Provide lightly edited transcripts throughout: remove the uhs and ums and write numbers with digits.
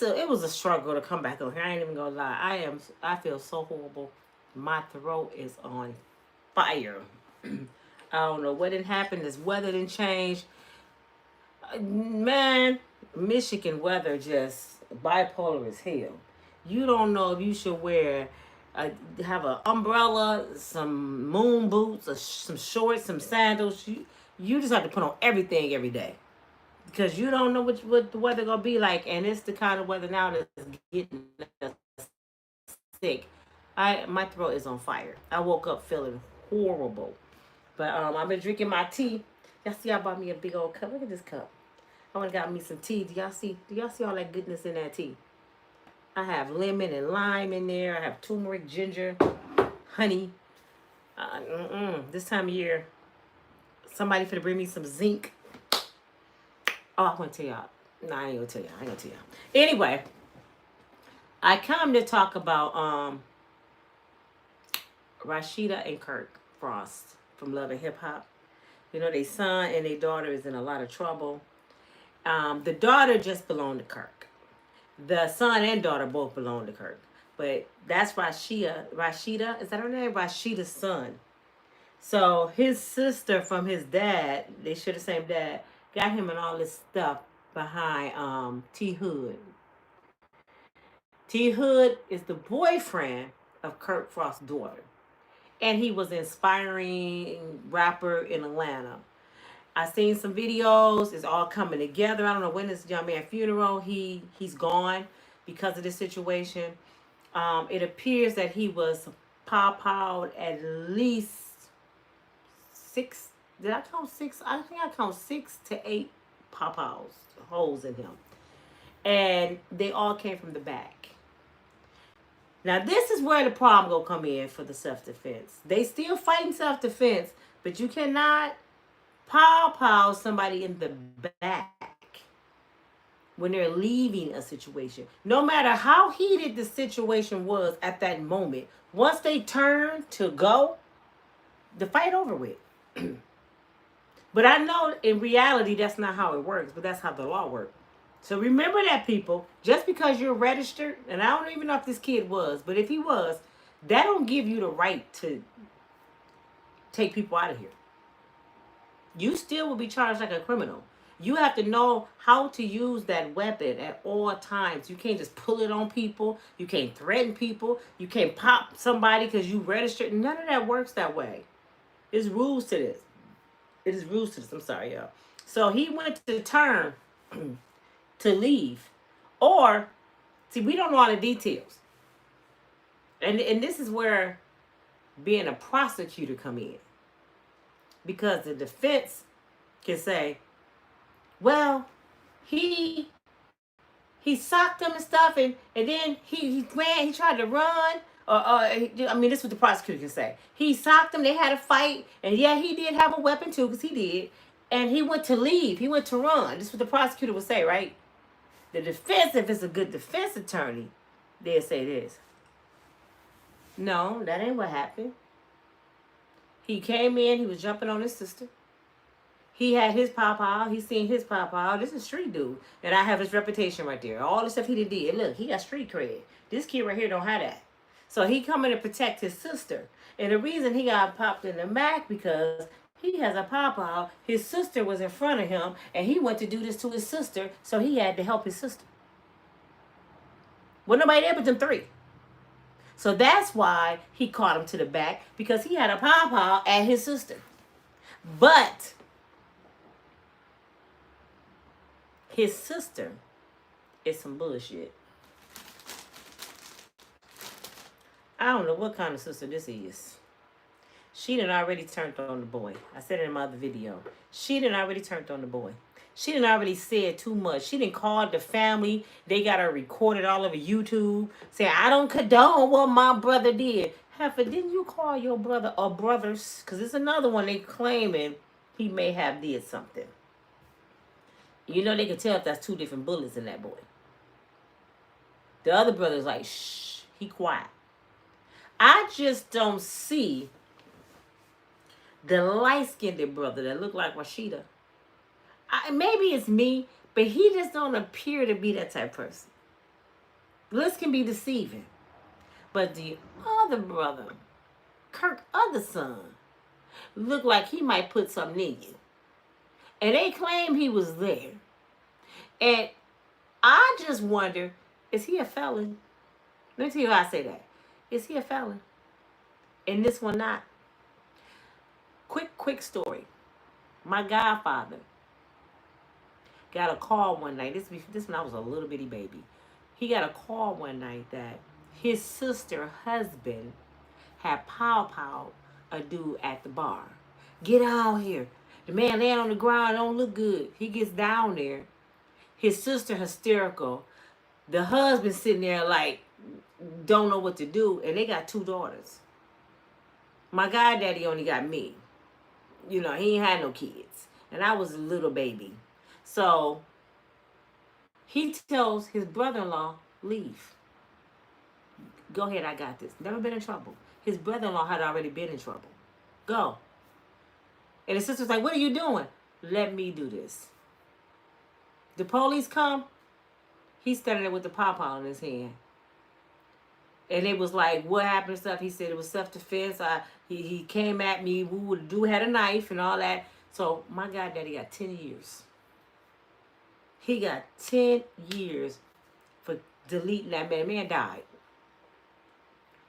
it was a struggle to come back on here. I ain't even gonna lie. I feel so horrible. My throat is on fire. I don't know what didn't happen. This weather didn't change. Man, Michigan weather just bipolar as hell. You don't know if you should wear, have an umbrella, some moon boots, or some shorts, some sandals. You just have to put on everything every day because you don't know what the weather gonna be like, and it's the kind of weather now that's getting us sick. My throat is on fire. I woke up feeling horrible, but I've been drinking my tea. Y'all see, I bought me a big old cup. Look at this cup. I went and got me some tea. Do y'all see? Do y'all see all that goodness in that tea? I have lemon and lime in there. I have turmeric, ginger, honey. This time of year, somebody finna bring me some zinc. Oh, I want to tell y'all. No, I ain't gonna tell y'all. I ain't gonna tell y'all. Anyway, I come to talk about Rasheeda and Kirk Frost from Love and Hip Hop. You know, their son and their daughter is in a lot of trouble. The daughter just belonged to Kirk. The son and daughter both belong to Kirk. But that's Rasheeda. Rasheeda, is that her name? Rasheeda's son. So his sister from his dad, they share the same dad, got him and all this stuff behind T Hood. T Hood is the boyfriend of Kirk Frost's daughter. And he was an inspiring rapper in Atlanta. I seen some videos. It's all coming together. I don't know when this young man's funeral. He's gone because of this situation. It appears that he was pawpawed at least 6. Did I count 6? I think I count 6 to 8 pawpaws, holes in him, and they all came from the back. Now this is where the problem gonna come in for the self-defense. They still fighting self-defense, but you cannot pow somebody in the back when they're leaving a situation. No matter how heated the situation was at that moment, once they turn to go, the fight over with. But I know in reality that's not how it works, but that's how the law works. So remember that, people. Just because you're registered, and I don't even know if this kid was, but if he was, that don't give you the right to take people out of here. You still will be charged like a criminal. You have to know how to use that weapon at all times. You can't just pull it on people. You can't threaten people. You can't pop somebody because you registered. None of that works that way. There's rules to this. It is rules to this. I'm sorry, y'all. So he went to turn to leave. Or, see, we don't know all the details. And this is where being a prosecutor come in. Because the defense can say, well, he socked him and stuff, and then he ran, he tried to run, this is what the prosecutor can say. He socked him, they had a fight, and yeah, he did have a weapon too, because he did, and he went to leave, he went to run. This is what the prosecutor would say, right? The defense, if it's a good defense attorney, they'll say this. No, that ain't what happened. He came in, he was jumping on his sister. He had his pawpaw. He seen his pawpaw. This is a street dude. And I have his reputation right there. All the stuff he did. Look, he got street cred. This kid right here don't have that. So he coming to protect his sister. And the reason he got popped in the back because he has a pawpaw. His sister was in front of him. And he went to do this to his sister. So he had to help his sister. Well, nobody there but them 3. So that's why he caught him to the back. Because he had a pawpaw at his sister. But his sister is some bullshit. I don't know what kind of sister this is. She done already turned on the boy. I said it in my other video. She done already turned on the boy. She done already said too much. She done called the family. They got her recorded all over YouTube saying, I don't condone what my brother did. Heifer, didn't you call your brother or brothers? Because it's another one they claiming he may have did something. You know they can tell if that's 2 different bullets in that boy. The other brother's like, shh, he quiet. I just don't see the light-skinned brother that look like Rasheeda. Maybe it's me, but he just don't appear to be that type of person. Looks can be deceiving. But the other brother, Kirk other son, looked like he might put something in you. And they claim he was there. And I just wonder, is he a felon? Let me tell you how I say that. Is he a felon? And this one not. Quick story. My godfather got a call one night. This when I was a little bitty baby. He got a call one night that his sister husband had pow a dude at the bar. Get out here. The man laying on the ground don't look good. He gets down there. His sister hysterical. The husband sitting there like don't know what to do, and they got 2 daughters. My goddaddy only got me. You know, he ain't had no kids. And I was a little baby. So he tells his brother-in-law, leave. Go ahead, I got this. Never been in trouble. His brother-in-law had already been in trouble. Go. And his sister's like, what are you doing? Let me do this. The police come. He's standing there with the pawpaw in his hand. And it was like, what happened and stuff. He said it was self-defense. He came at me. The dude had a knife and all that. So my goddaddy got 10 years. He got 10 years for deleting that man. The man died.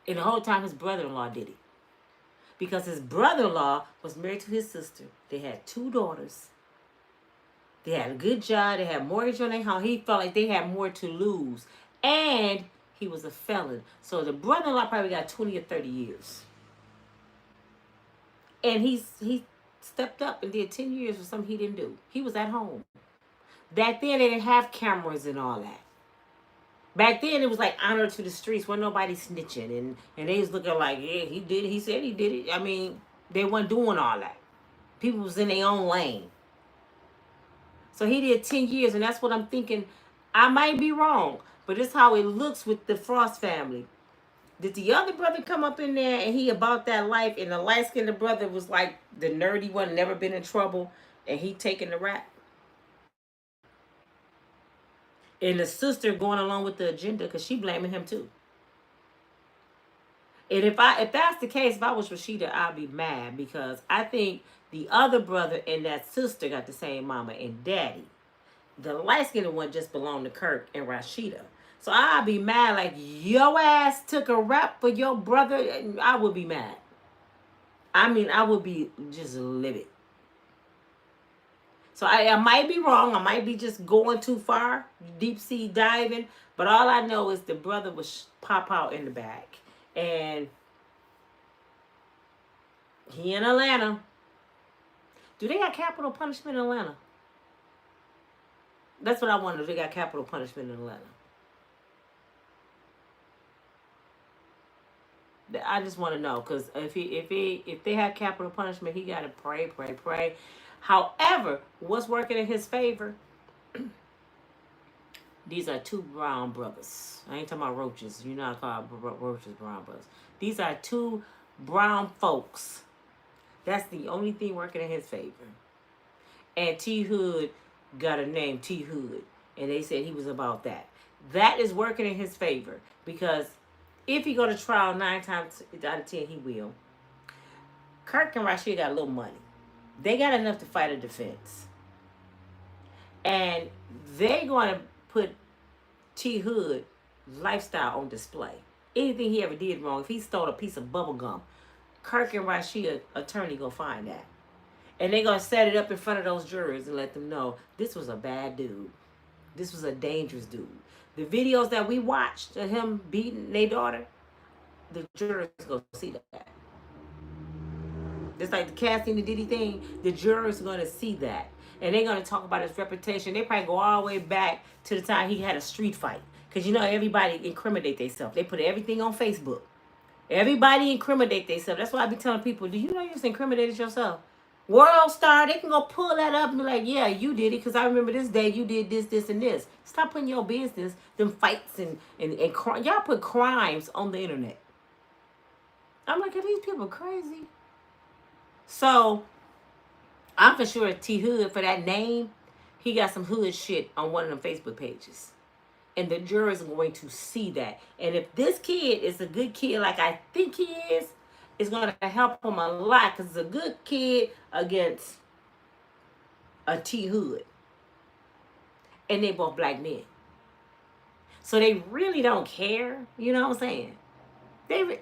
And the whole time his brother-in-law did it. Because his brother-in-law was married to his sister. They had 2 daughters. They had a good job. They had mortgage on their home. He felt like they had more to lose. And he was a felon. So the brother-in-law probably got 20 or 30 years. And he stepped up and did 10 years for something he didn't do. He was at home. Back then, they didn't have cameras and all that. Back then, it was like honor to the streets. Wasn't nobody snitching. And they was looking like, yeah, he did it. He said he did it. I mean, they weren't doing all that. People was in their own lane. So he did 10 years, and that's what I'm thinking. I might be wrong, but this is how it looks with the Frost family. Did the other brother come up in there and he about that life, and the light-skinned brother was like the nerdy one, never been in trouble, and he taking the rap? And the sister going along with the agenda because she blaming him too. And if that's the case, if I was Rasheeda, I'd be mad because I think the other brother and that sister got the same mama and daddy. The light-skinned one just belonged to Kirk and Rasheeda. So I'd be mad like, your ass took a rap for your brother. I would be mad. I mean, I would be just livid. So I might be wrong. I might be just going too far, deep sea diving. But all I know is the brother was pop out in the back. And he in Atlanta. Do they got capital punishment in Atlanta? That's what I wonder. If they got capital punishment in Atlanta. I just want to know, because if they have capital punishment, he got to pray. However, what's working in his favor? These are 2 brown brothers. I ain't talking about roaches. You know I call roaches brown brothers. These are 2 brown folks. That's the only thing working in his favor. And T Hood got a name, T Hood, and they said he was about that. That is working in his favor because if he go to trial 9 times out of 10, he will. Kirk and Rasheeda got a little money. They got enough to fight a defense. And they're going to put T Hood lifestyle on display. Anything he ever did wrong, if he stole a piece of bubble gum, Kirk and Rasheeda attorney gonna find that. And they're gonna set it up in front of those jurors and let them know this was a bad dude. This was a dangerous dude. The videos that we watched of him beating their daughter, the jurors go see that. Just like the casting the Diddy thing, the jurors are going to see that. And they're going to talk about his reputation. They probably go all the way back to the time he had a street fight. Because, you know, everybody incriminate themselves. They put everything on Facebook. Everybody incriminate themselves. That's why I be telling people, do you know you just incriminated yourself? World Star, they can go pull that up and be like, yeah, you did it. Because I remember this day you did this, this, and this. Stop putting your business, them fights and crime. Y'all put crimes on the internet. I'm like, are these people crazy? So, I'm for sure T Hood, for that name, he got some hood shit on one of them Facebook pages. And the jurors are going to see that. And if this kid is a good kid, like I think he is, it's going to help him a lot because it's a good kid against a T Hood. And they both black men. So they really don't care. You know what I'm saying? They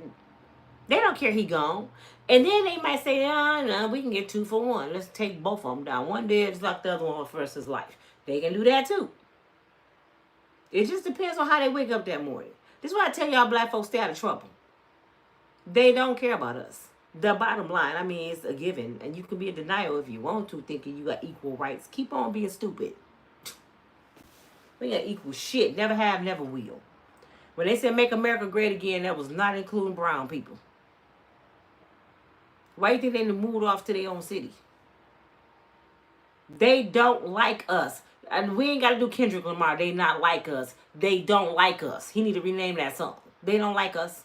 don't care he gone. And then they might say, oh, no, we can get 2 for 1. Let's take both of them down. One dead just like the other one for his life. They can do that too. It just depends on how they wake up that morning. This is why I tell y'all black folks stay out of trouble. They don't care about us. The bottom line, I mean, it's a given. And you can be in denial if you want to, thinking you got equal rights. Keep on being stupid. We got equal shit. Never have, never will. When they said make America great again, that was not including brown people. Why do you think they moved off to their own city? They don't like us. And we ain't got to do Kendrick Lamar. They not like us. They don't like us. He need to rename that song. They don't like us.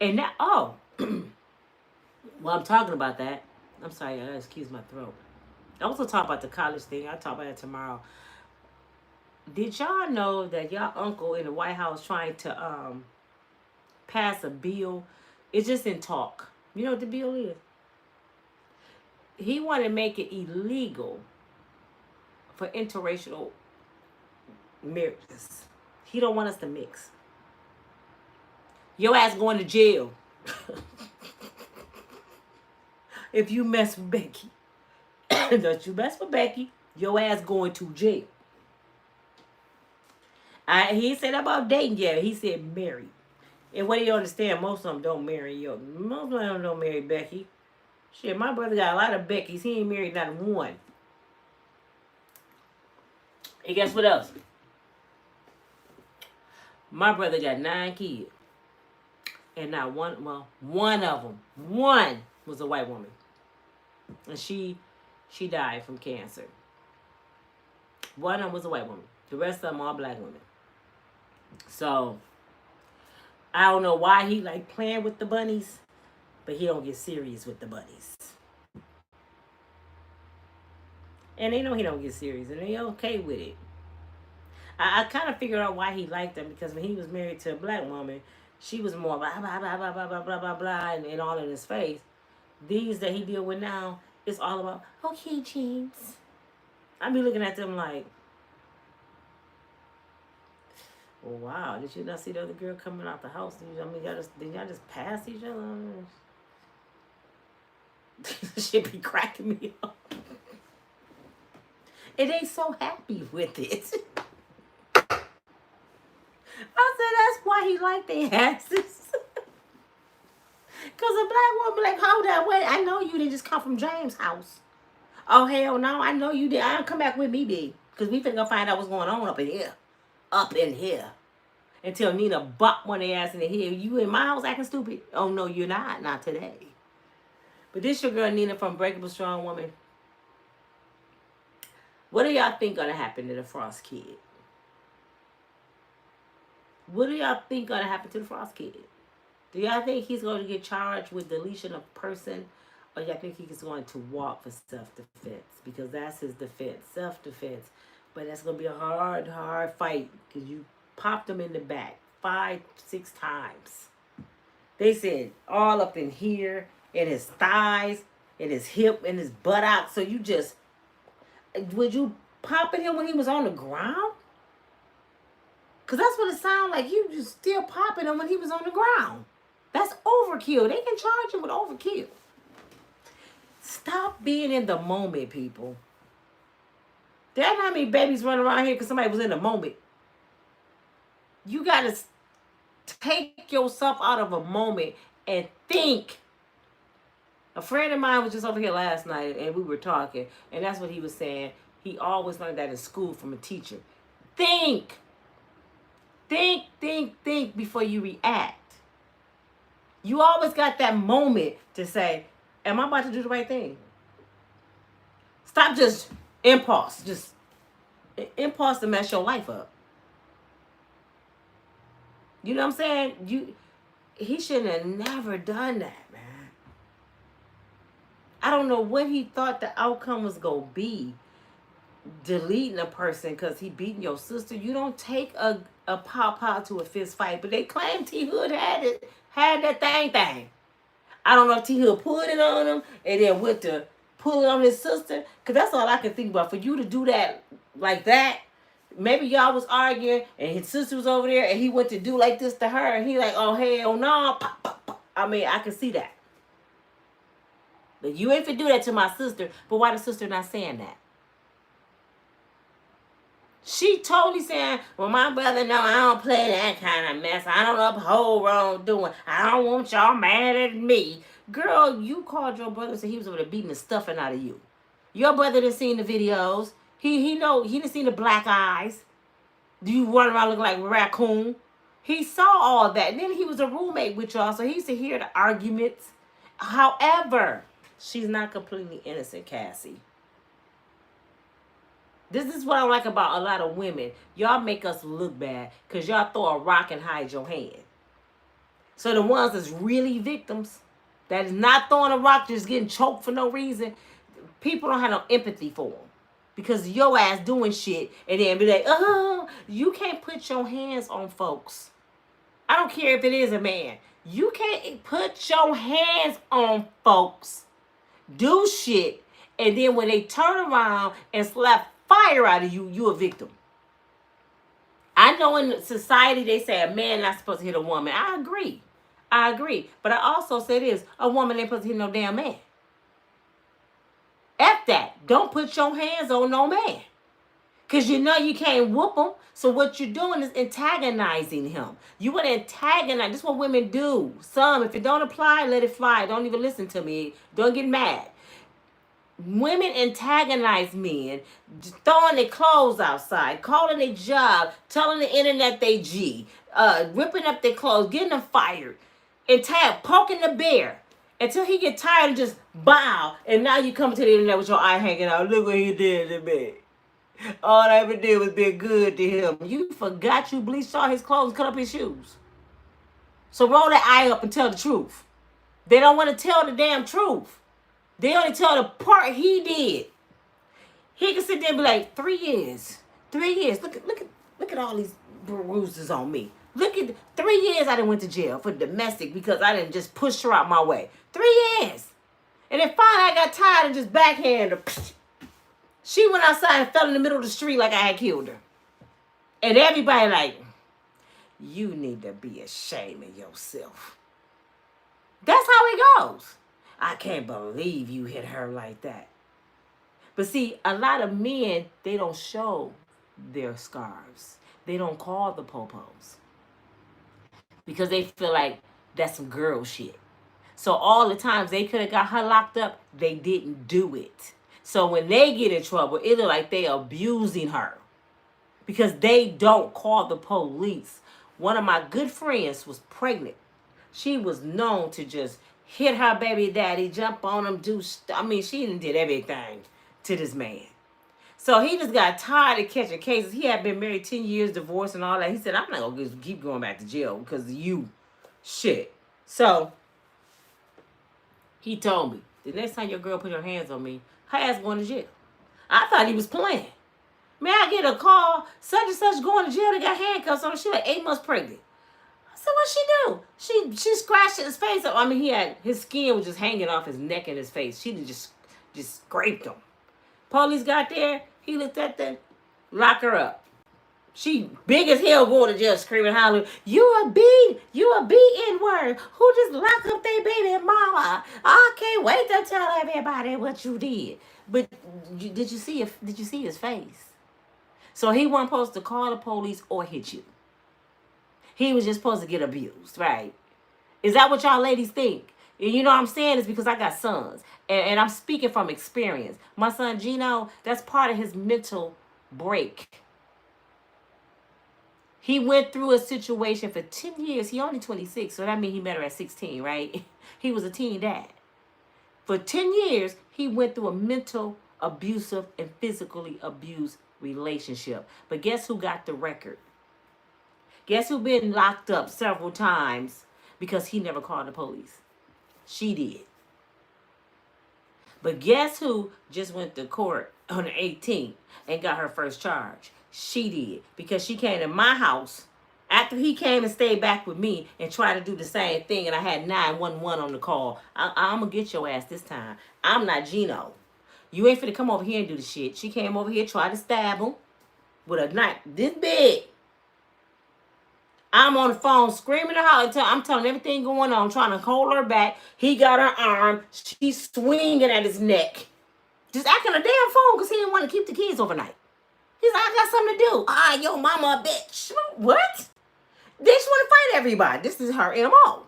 And now, oh, well, I'm talking about that. I'm sorry, I gotta excuse my throat. I also talk about the college thing. I'll talk about it tomorrow. Did y'all know that y'all uncle in the White House trying to pass a bill? It's just in talk. You know what the bill is? He wanted to make it illegal for interracial marriages. He don't want us to mix. Your ass going to jail. If you mess with Becky. Don't you mess with Becky. Your ass going to jail. He said about dating yet. He said married. And what do you understand? Most of them don't marry you. Most of them don't marry Becky. Shit, my brother got a lot of Beckys. He ain't married not one. And guess what else? My brother got 9 kids. And not one, well, one of them, one was a white woman. And she died from cancer. One of them was a white woman. The rest of them all black women. So, I don't know why he like playing with the bunnies, but he don't get serious with the bunnies. And they know he don't get serious, and they okay with it. I kind of figured out why he liked them, because when he was married to a black woman, she was more blah, blah, blah, blah, blah, blah, blah, blah, blah, and all in his face. These that he deal with now, it's all about, okay, James. I be looking at them like, oh, wow, did you not see the other girl coming out the house? Did y'all just pass each other? Shit be cracking me up. And they so happy with it. I said, that's why he liked their asses. Because a black woman like, hold that, wait, I know you didn't just come from James' house. Oh, hell no, I know you did. I'll come back with me, B. Because we finna go find out what's going on up in here. Up in here. Until Nina bop one of their ass in the head. You in my house acting stupid? Oh, no, you're not. Not today. But this your girl, Nina, from Unbreakable Strong Woman. What do y'all think gonna happen to the Frost kid? What do y'all think gonna happen to the Frost kid? Do y'all think he's going to get charged with deletion of person? Or y'all think he's going to walk for self-defense? Because that's his defense, self-defense. But that's going to be a hard, hard fight. Because you popped him in the back 5, 6 times. They said all up in here, in his thighs, in his hip, in his buttock. So you just, would you popping him when he was on the ground? Because that's what it sounded like. You just still popping him when he was on the ground. That's overkill. They can charge you with overkill. Stop being in the moment, people. There are not many babies running around here because somebody was in the moment. You got to take yourself out of a moment and think. A friend of mine was just over here last night and we were talking. And that's what he was saying. He always learned that in school from a teacher. Think. Think before you react. You always got that moment to say, am I about to do the right thing? Stop just impulse. Just impulse to mess your life up. You know what I'm saying? He shouldn't have never done that, man. I don't know what he thought the outcome was going to be. deleting a person because he beating your sister. You don't take a pow to a fist fight. But they claim T Hood had that thing. I don't know if T Hood pulled it on him and then went to pull it on his sister. Cause that's all I can think about. For you to do that like that, maybe y'all was arguing and his sister was over there and he went to do like this to her and he like, oh hell no, pop, pop, pop. I mean, I can see that. But you ain't to do that to my sister. But why the sister not saying that? She totally saying, well, my brother, no, I don't play that kind of mess. I don't uphold wrongdoing. I don't want y'all mad at me. Girl, you called your brother and said he was over there beating the stuffing out of you. Your brother done seen the videos. He done seen the black eyes. Do you run around looking like a raccoon? He saw all that. And then he was a roommate with y'all, so he used to hear the arguments. However, she's not completely innocent, Cassie. This is what I like about a lot of women. Y'all make us look bad because y'all throw a rock and hide your hand. So the ones that's really victims, that is not throwing a rock, just getting choked for no reason, people don't have no empathy for them. Because your ass doing shit and then be like, oh, you can't put your hands on folks. I don't care if it is a man. You can't put your hands on folks. Do shit. And then when they turn around and slap fire out of you, you a victim. I know in society they say a man not supposed to hit a woman. I agree. But I also say this, a woman ain't supposed to hit no damn man. F that. Don't put your hands on no man. Because you know you can't whoop him. So what you're doing is antagonizing him. You want to antagonize. This is what women do. Some, if it don't apply, let it fly. Don't even listen to me. Don't get mad. Women antagonize men, throwing their clothes outside, calling their job, telling the internet they G, ripping up their clothes, getting them fired, and poking the bear until he get tired and just bow. And now you come to the internet with your eye hanging out. Look what he did to me. All I ever did was be good to him. You forgot you bleached all his clothes, cut up his shoes. So roll that eye up and tell the truth. They don't want to tell the damn truth. They only tell the part he did. He can sit there and be like, 3 years. 3 years. Look at all these bruises on me. Look at 3 years I done went to jail for domestic because I didn't just push her out my way. 3 years. And then finally I got tired of just backhand her. She went outside and fell in the middle of the street like I had killed her. And everybody like, you need to be ashamed of yourself. That's how it goes. I can't believe you hit her like that. But see, a lot of men, they don't show their scars. They don't call the popos. Because they feel like that's some girl shit. So all the times they could have got her locked up, they didn't do it. So when they get in trouble, it look like they abusing her. Because they don't call the police. One of my good friends was pregnant. She was known to just hit her baby daddy, jump on him, she did everything to this man. So he just got tired of catching cases. He had been married 10 years, divorced and all that. He said, I'm not going to keep going back to jail because of you. Shit. So he told me, the next time your girl put her hands on me, her ass going to jail. I thought he was playing. Man, I get a call, such and such going to jail. They got handcuffs on her. She like 8 months pregnant. So what she do? She scratched his face up. His skin was just hanging off his neck and his face. She just scraped him. Police got there. He looked at them, lock her up. She big as hell going to jail screaming, hollering, you a N-word. Who just locked up their baby mama? I can't wait to tell everybody what you did. But did you see his face? So he wasn't supposed to call the police or hit you. He was just supposed to get abused, right? Is that what y'all ladies think? And you know what I'm saying? It's because I got sons. And I'm speaking from experience. My son, Gino, that's part of his mental break. He went through a situation for 10 years. He only 26, so that means he met her at 16, right? He was a teen dad. For 10 years, he went through a mental, abusive, and physically abused relationship. But guess who got the record? Guess who been locked up several times because he never called the police? She did. But guess who just went to court on the 18th and got her first charge? She did. Because she came to my house after he came and stayed back with me and tried to do the same thing, and I had 911 on the call. I'm going to get your ass this time. I'm not Gino. You ain't finna come over here and do the shit. She came over here, tried to stab him with a knife this big. I'm on the phone screaming and hollering. I'm telling everything going on, trying to hold her back. He got her arm. She's swinging at his neck. Just acting a damn fool because he didn't want to keep the kids overnight. He's like, I got something to do. Ah, yo mama a bitch. What? They just want to fight everybody. This is her MO.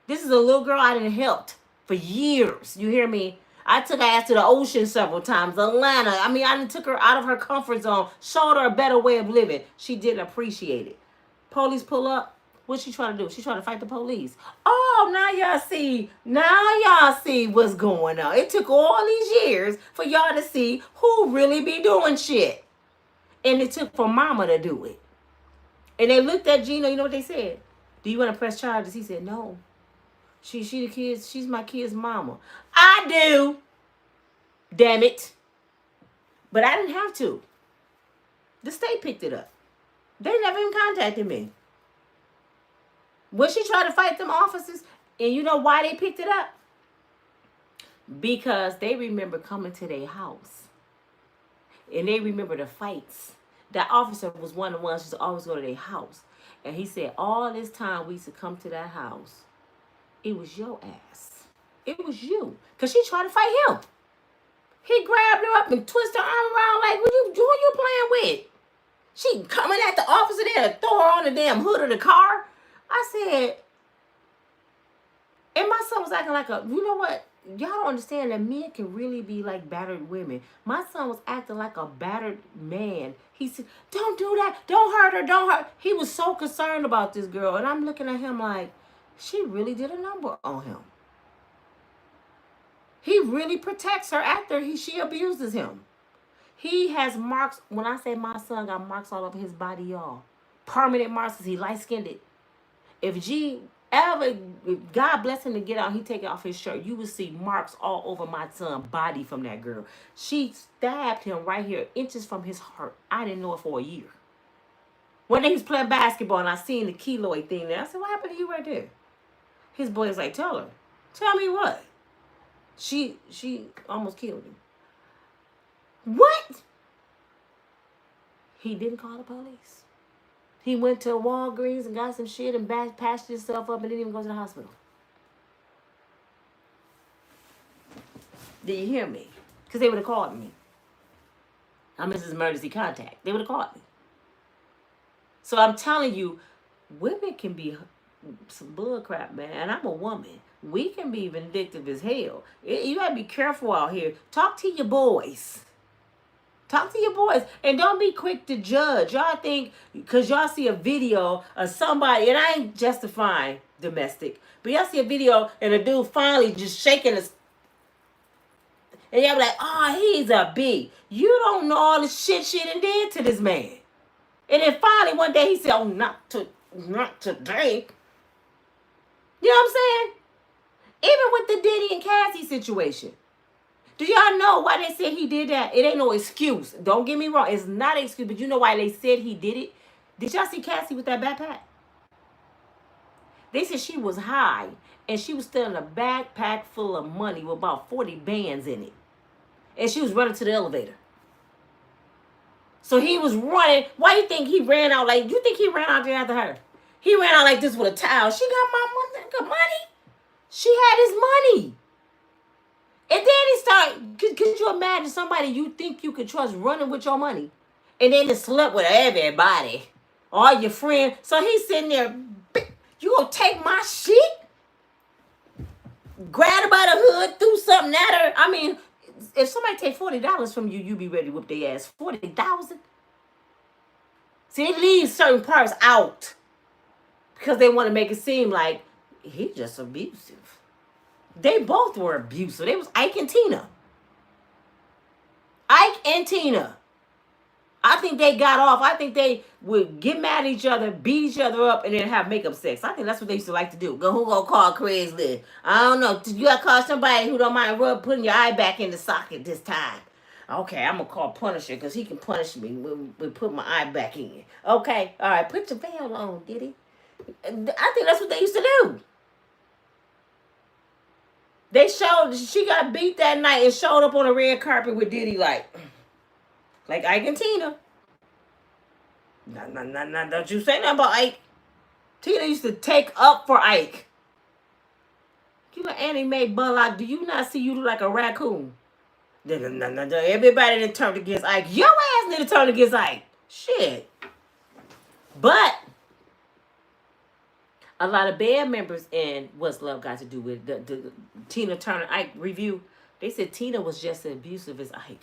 This is a little girl I done helped for years. You hear me? I took her ass to the ocean several times. Atlanta. I mean, I done took her out of her comfort zone. Showed her a better way of living. She didn't appreciate it. Police pull up. What's she trying to do? She trying to fight the police. Oh, now y'all see. Now y'all see what's going on. It took all these years for y'all to see who really be doing shit. And it took for mama to do it. And they looked at Gino. You know what they said? Do you want to press charges? He said, no. She the kids. She's my kid's mama. I do. Damn it. But I didn't have to. The state picked it up. They never even contacted me. When she tried to fight them officers, and you know why they picked it up? Because they remember coming to their house. And they remember the fights. That officer was one of the ones who used to always go to their house. And he said, all this time we used to come to that house, it was your ass. It was you. Because she tried to fight him. He grabbed her up and twisted her arm around like, who you playing with? She coming at the officer there to throw her on the damn hood of the car. I said, and my son was acting like you know what? Y'all don't understand that men can really be like battered women. My son was acting like a battered man. He said, don't do that. Don't hurt her. Don't hurt. He was so concerned about this girl. And I'm looking at him like, she really did a number on him. He really protects her after she abuses him. He has marks. When I say my son got marks all over his body, y'all. Permanent marks because he light-skinned. If God bless him to get out, he take off his shirt, you will see marks all over my son's body from that girl. She stabbed him right here, inches from his heart. I didn't know it for a year. One day he was playing basketball and I seen the keloid thing there. I said, what happened to you right there? His boy was like, tell her. Tell me what? She almost killed him. What? He didn't call the police. He went to Walgreens and got some shit and patched himself up and didn't even go to the hospital. Did you hear me? Because they would have called me. I'm Mrs. Emergency Contact. They would have called me. So I'm telling you, women can be some bullcrap, man. And I'm a woman. We can be vindictive as hell. You got to be careful out here. Talk to your boys. Talk to your boys. And don't be quick to judge. Y'all think, because y'all see a video of somebody, and I ain't justifying domestic, but y'all see a video and a dude finally just shaking his, and y'all be like, oh, he's a B. You don't know all the shit she done did to this man. And then finally one day he said, oh, not today. You know what I'm saying? Even with the Diddy and Cassie situation. Do y'all know why they said he did that? It ain't no excuse. Don't get me wrong. It's not an excuse, but you know why they said he did it? Did y'all see Cassie with that backpack? They said she was high, and she was still in a backpack full of money with about 40 bands in it. And she was running to the elevator. So he was running. Why do you think he ran out like, you think he ran out there after her? He ran out like this with a towel. She got my money. She had his money. And then he started, could you imagine somebody you think you could trust running with your money? And then he slept with everybody. All your friends. So he's sitting there, you gonna take my shit? Grab her by the hood, do something at her. I mean, if somebody take $40 from you, you be ready to whip their ass. $40,000? See, they leave certain parts out. Because they want to make it seem like he's just abusive. They both were abusive. They was Ike and Tina. Ike and Tina. I think they got off. I think they would get mad at each other, beat each other up, and then have makeup sex. I think that's what they used to like to do. Go, who gonna call Craigslist? I don't know. You gotta call somebody who don't mind putting your eye back in the socket this time. Okay, I'm gonna call Punisher because he can punish me when put my eye back in. Okay, all right, put your veil on, Diddy. I think that's what they used to do. They showed she got beat that night and showed up on a red carpet with Diddy like Ike and Tina. No, don't you say nothing about Ike. Tina used to take up for Ike. You know, Annie Mae Bullock, do you not see you look like a raccoon? No. Everybody that turned against Ike. Your ass need to turn against Ike. Shit. But a lot of band members in What's Love Got to Do with the Tina Turner Ike review, they said Tina was just as abusive as Ike.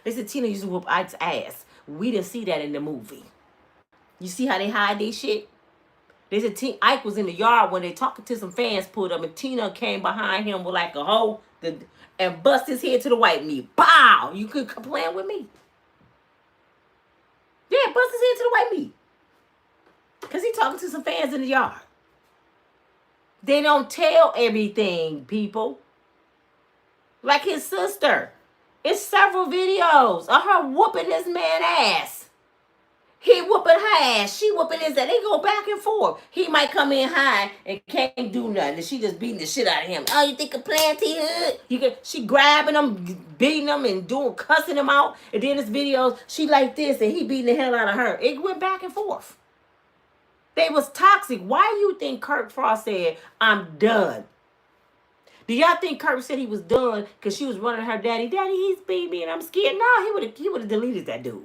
They said Tina used to whoop Ike's ass. We didn't see that in the movie. You see how they hide their shit? They said Ike was in the yard when they talking to some fans pulled up, and Tina came behind him with like a hoe and bust his head to the white meat. Pow! You could complain with me. Yeah, bust his head to the white meat. Because he talking to some fans in the yard. They don't tell everything, people. Like his sister. It's several videos of her whooping this man's ass. He whooping her ass. She whooping his ass. They go back and forth. He might come in high and can't do nothing. And she just beating the shit out of him. Oh, you think of playing T-Hood? She grabbing him, beating him, and cussing him out. And then this videos, she like this, and he beating the hell out of her. It went back and forth. They was toxic. Why do you think Kirk Frost said, I'm done? Do y'all think Kirk said he was done because she was running her daddy? Daddy, he's beating me and I'm scared. No, he would have deleted that dude.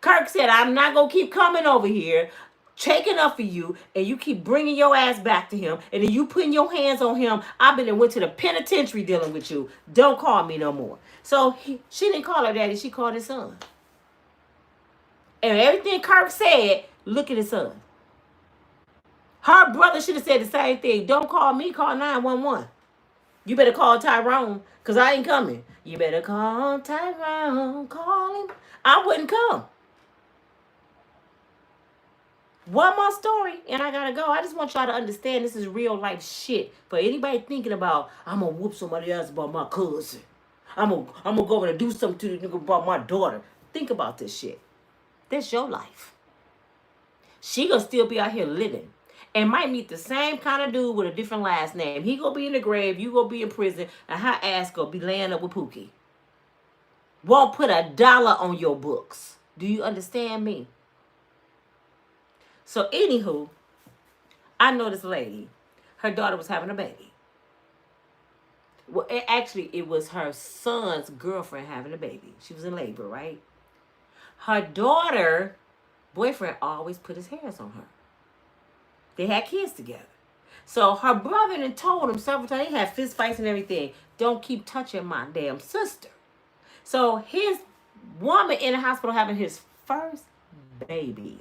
Kirk said, I'm not going to keep coming over here, taking up for you, and you keep bringing your ass back to him, and then you putting your hands on him. I've been and went to the penitentiary dealing with you. Don't call me no more. So she didn't call her daddy. She called his son. And everything Kirk said, look at his son. Her brother should have said the same thing. Don't call me, call 911. You better call Tyrone, because I ain't coming. You better call Tyrone, call him. I wouldn't come. One more story, and I gotta go. I just want y'all to understand this is real life shit. For anybody thinking about, I'm gonna whoop somebody else about my cousin. I'm gonna go over and do something to the nigga about my daughter. Think about this shit. That's your life. She gonna still be out here living. And might meet the same kind of dude with a different last name. He gonna be in the grave, you gonna be in prison, and her ass gonna be laying up with Pookie. Won't put $1 on your books. Do you understand me? So anywho, I know this lady. Her daughter was having a baby. Well, it was her son's girlfriend having a baby. She was in labor, right? Her daughter, boyfriend always put his hands on her. They had kids together. So her brother then told him several times, they had fist fights and everything, don't keep touching my damn sister. So his woman in the hospital having his first baby.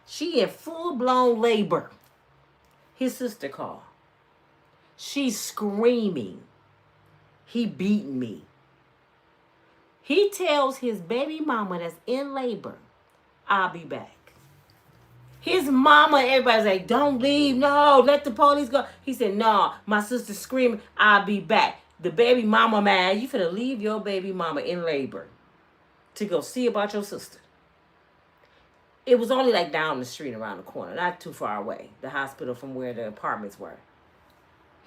She in full-blown labor. His sister called. She's screaming. He beating me. He tells his baby mama that's in labor, I'll be back. His mama, everybody's like, don't leave, no, let the police go. He said, no, my sister's screaming, I'll be back. The baby mama mad, you finna leave your baby mama in labor to go see about your sister. It was only like down the street around the corner, not too far away, the hospital from where the apartments were.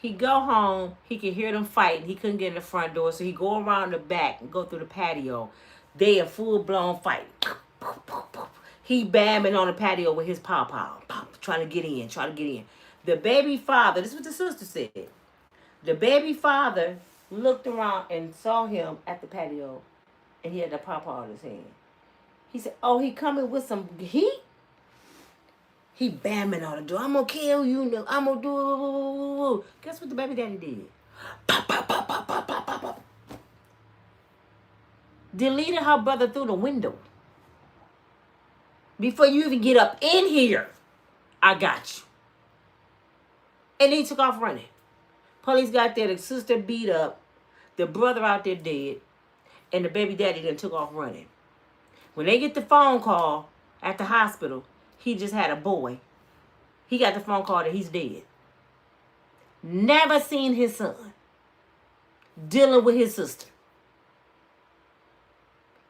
He go home, he could hear them fighting, he couldn't get in the front door, so he go around the back and go through the patio. They in full-blown fight. He bamming on the patio with his pawpaw, trying to get in. The baby father, this is what the sister said. The baby father looked around and saw him at the patio, and he had the pawpaw in his hand. He said, oh, he coming with some heat? He bamming on the door. I'm going to kill you. I'm going to do. Guess what the baby daddy did? Pop, pop, pop, pop, pop, pop, pop, pop. Deleted her brother through the window. Before you even get up in here, I got you. And then he took off running. Police got there. The sister beat up. The brother out there dead. and the baby daddy then took off running. When they get the phone call at the hospital, he just had a boy. He got the phone call that he's dead. Never seen his son. Dealing with his sister.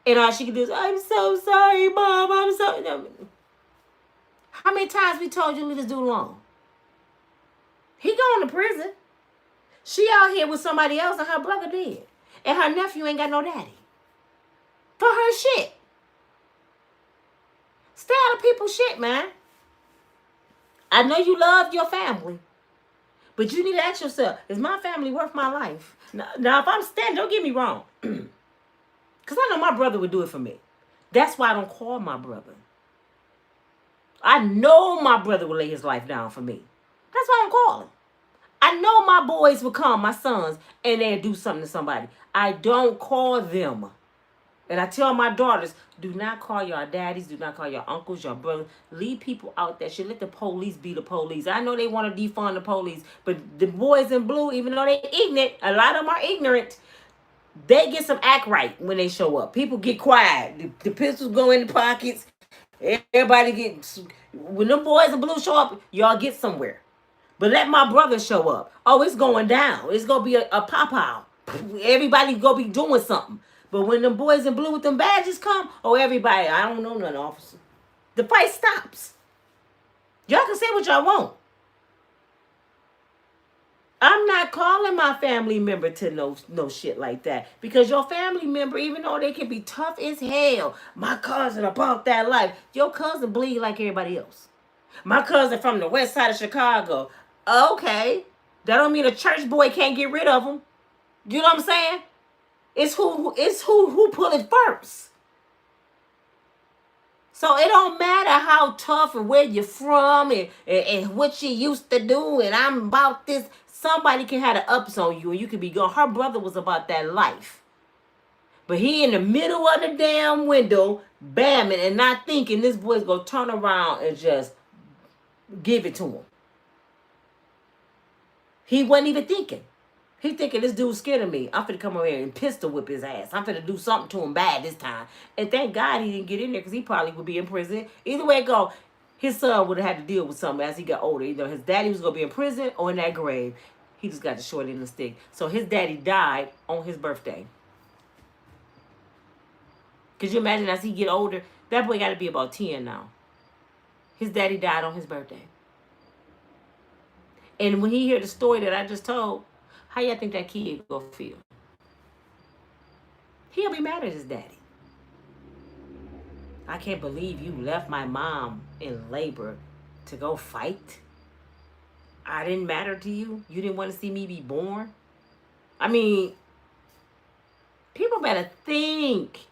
And all she could do is, I'm so sorry, Mom. I'm so... No. How many times we told you to leave this dude alone? He going to prison. She out here with somebody else and her brother dead. And her nephew ain't got no daddy. For her shit. Stay out of people's shit, man. I know you love your family. But you need to ask yourself, is my family worth my life? Now if I'm standing, don't get me wrong. Because I know my brother would do it for me. That's why I don't call my brother. I know my brother would lay his life down for me. That's why I don't call him. I know my boys will come, my sons, and they'll do something to somebody. I don't call them. And I tell my daughters, do not call your daddies, do not call your uncles, your brothers. Leave people out that should let the police be the police. I know they want to defund the police, but the boys in blue, even though they're ignorant, a lot of them are ignorant, they get some act right when they show up. People get quiet. The pistols go in the pockets. Everybody gets... When them boys in blue show up, y'all get somewhere. But let my brother show up. Oh, it's going down. It's going to be a pop-out. Everybody going to be doing something. But when them boys in blue with them badges come, oh, everybody, I don't know none, officer. The fight stops. Y'all can say what y'all want. I'm not calling my family member to no shit like that. Because your family member, even though they can be tough as hell, my cousin about that life, your cousin bleed like everybody else. My cousin from the west side of Chicago. Okay. That don't mean a church boy can't get rid of him. You know what I'm saying? It's who pull it first. So it don't matter how tough and where you're from and what you used to do and I'm about this. Somebody can have the ups on you and you can be gone. Her brother was about that life. But he in the middle of the damn window, bamming and not thinking this boy's going to turn around and just give it to him. He wasn't even thinking. He thinking this dude's scared of me. I'm finna come over here and pistol whip his ass. I'm finna do something to him bad this time. And thank God he didn't get in there because he probably would be in prison. Either way it go, his son would have had to deal with something as he got older. Either his daddy was going to be in prison or in that grave. He just got the short end of the stick. So his daddy died on his birthday. Could you imagine as he get older? That boy got to be about 10 now. His daddy died on his birthday. And when he hear the story that I just told, how y'all think that kid gonna feel? He'll be mad at his daddy. I can't believe you left my mom in labor to go fight. I didn't matter to you. You didn't want to see me be born. I mean, people better think.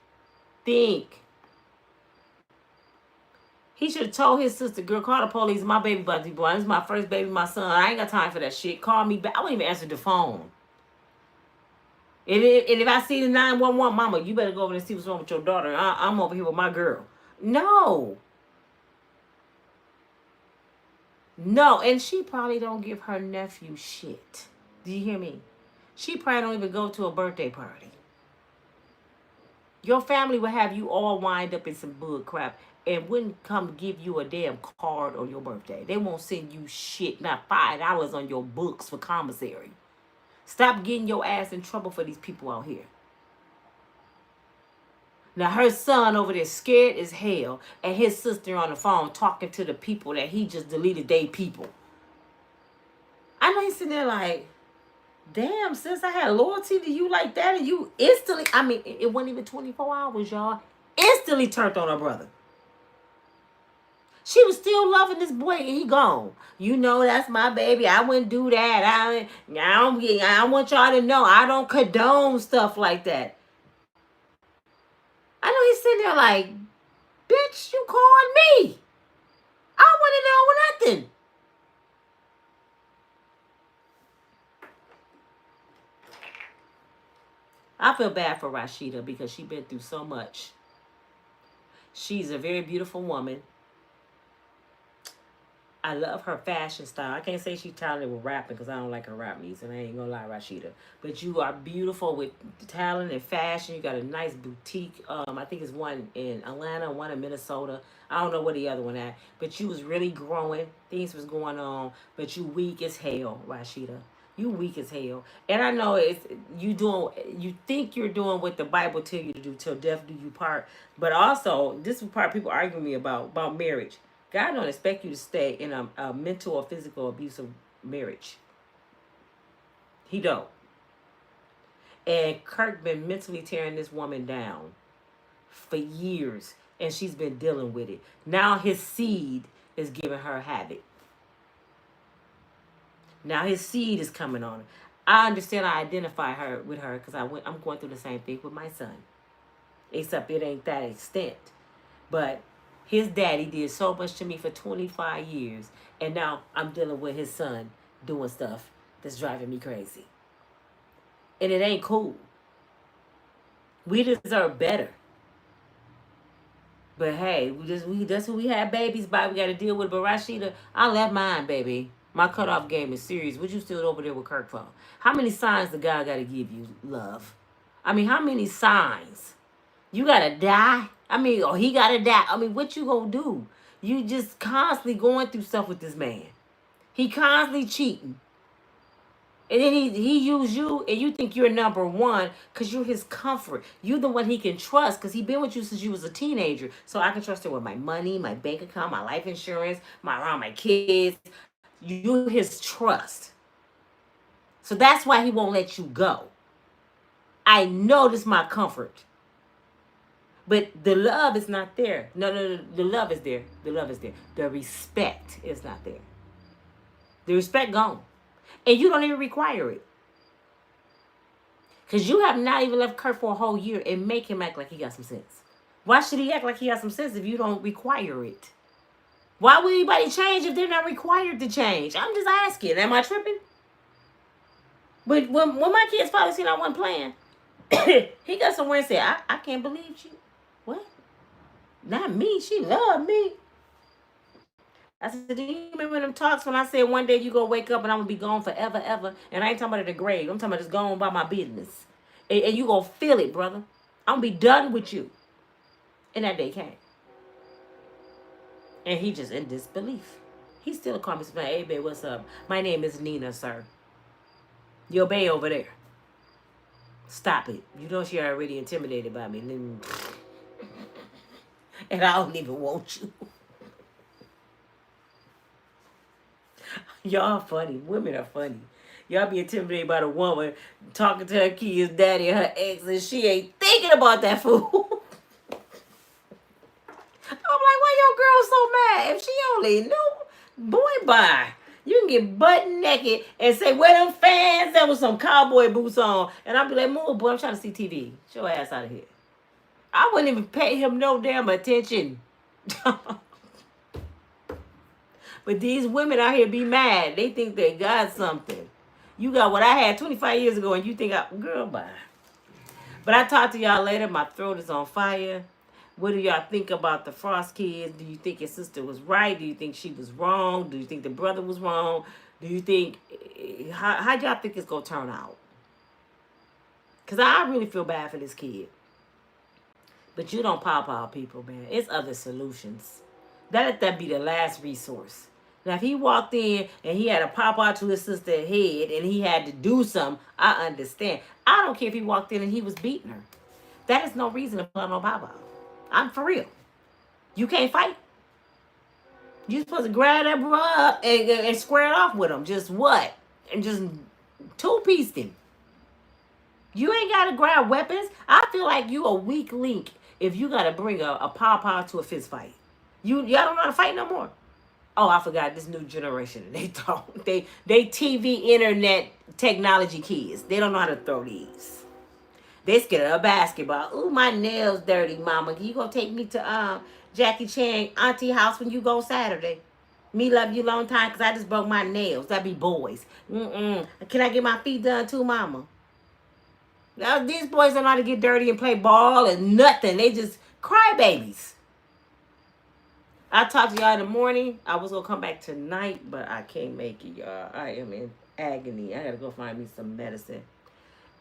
He should have told his sister, girl, call the police. My baby about to be born. This is my first baby, my son. I ain't got time for that shit. Call me back. I wouldn't even answer the phone. And if I see the 911, mama, you better go over and see what's wrong with your daughter. I'm over here with my girl. No. And she probably don't give her nephew shit. Do you hear me? She probably don't even go to a birthday party. Your family will have you all wind up in some bull crap and wouldn't come give you a damn card on your birthday. They won't send you shit, not $5 on your books for commissary. Stop getting your ass in trouble for these people out here. Now her son over there scared as hell and his sister on the phone talking to the people that he just deleted they people. I know he's sitting there like, damn, sis, I had loyalty to you like that and you instantly, I mean, it wasn't even 24 hours, y'all. Instantly turned on her brother. She was still loving this boy and he gone. You know, that's my baby. I wouldn't do that. I want y'all to know I don't condone stuff like that. I know he's sitting there like, bitch, you called me. I wouldn't know nothing. I feel bad for Rasheeda because she's been through so much. She's a very beautiful woman. I love her fashion style. I can't say she's talented with rapping because I don't like her rap music. I ain't gonna lie, Rasheeda. But you are beautiful with talent and fashion. You got a nice boutique. I think it's one in Atlanta, one in Minnesota. I don't know where the other one at. But you was really growing. Things was going on. But you weak as hell, Rasheeda. You weak as hell. And I know it's you think you're doing what the Bible tell you to do till death do you part. But also, this is the part people argue with me about marriage. God don't expect you to stay in a mental or physical abusive marriage. He don't. And Kirk been mentally tearing this woman down for years, and she's been dealing with it. Now his seed is giving her havoc. Now his seed is coming on her. I understand. I identify her with her because I'm going through the same thing with my son, except it ain't that extent. But his daddy did so much to me for 25 years, and now I'm dealing with his son doing stuff that's driving me crazy. And it ain't cool. We deserve better. But hey, that's who we had babies by. We got to deal with. But Rasheeda, I left mine, baby. My cutoff game is serious. What you still over there with Kirk for? How many signs the God got to give you, love? I mean, how many signs? You got to die? I mean, or he got to die. I mean, what you going to do? You just constantly going through stuff with this man. He constantly cheating. And then he used you, and you think you're number one because you're his comfort. You're the one he can trust because he been with you since you was a teenager. So I can trust him with my money, my bank account, my life insurance, around my kids. You're his trust. So that's why he won't let you go. I know this is my comfort. But the love is not there. No. The love is there. The love is there. The respect is not there. The respect gone. And you don't even require it. Because you have not even left Kirk for a whole year and make him act like he got some sense. Why should he act like he got some sense if you don't require it? Why would anybody change if they're not required to change? I'm just asking. Am I tripping? But when my kids' father seen I wasn't playing, he got somewhere and said, I can't believe you. What? Not me. She loved me. I said, do you remember them talks when I said one day you gonna wake up and I'm gonna be gone forever, ever? And I ain't talking about the grave. I'm talking about just going about my business. And you gonna feel it, brother. I'm gonna be done with you. And that day came. And he just in disbelief. He still called me, hey, babe, what's up? My name is Nina, sir. Your bae over there. Stop it. You know she already intimidated by me. And I don't even want you. Y'all funny. Women are funny. Y'all be intimidated by the woman talking to her kids, daddy, and her ex, and she ain't thinking about that fool. I'm like, why your girl so mad? If she only knew, boy, bye. You can get butt naked and say, where them fans that with some cowboy boots on? And I'll be like, move, boy, I'm trying to see TV. Get your ass out of here. I wouldn't even pay him no damn attention. But these women out here be mad. They think they got something. You got what I had 25 years ago, and you think, girl, bye. But I talk to y'all later. My throat is on fire. What do y'all think about the Frost kids? Do you think your sister was right? Do you think she was wrong? Do you think the brother was wrong? Do you think, how y'all think it's going to turn out? Because I really feel bad for this kid. But you don't pop people, man. It's other solutions. Let that be the last resource. Now, if he walked in and he had a pop out to his sister's head and he had to do something, I understand. I don't care if he walked in and he was beating her. That is no reason to pull out no pop out. I'm for real. You can't fight. You're supposed to grab that bro up and square it off with him. Just what? And just two-piece him. You ain't got to grab weapons. I feel like you a weak link if you got to bring a pop out to a fist fight. Y'all don't know how to fight no more. Oh, I forgot this new generation. They don't. They TV, internet, technology kids. They don't know how to throw these. They scared of basketball. Ooh, my nails dirty, mama. You gonna take me to Jackie Chan auntie house when you go Saturday? Me love you long time because I just broke my nails. That be boys. Can I get my feet done too, mama? Now, these boys don't know how to get dirty and play ball and nothing. They just cry babies. I'll talk to y'all in the morning. I was gonna come back tonight, but I can't make it, y'all. I am in agony. I gotta go find me some medicine.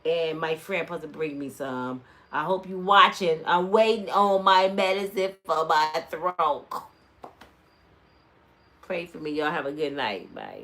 And my friend supposed to bring me some. I hope you watching. I'm waiting on my medicine for my throat. Pray for me. Y'all have a good night. Bye.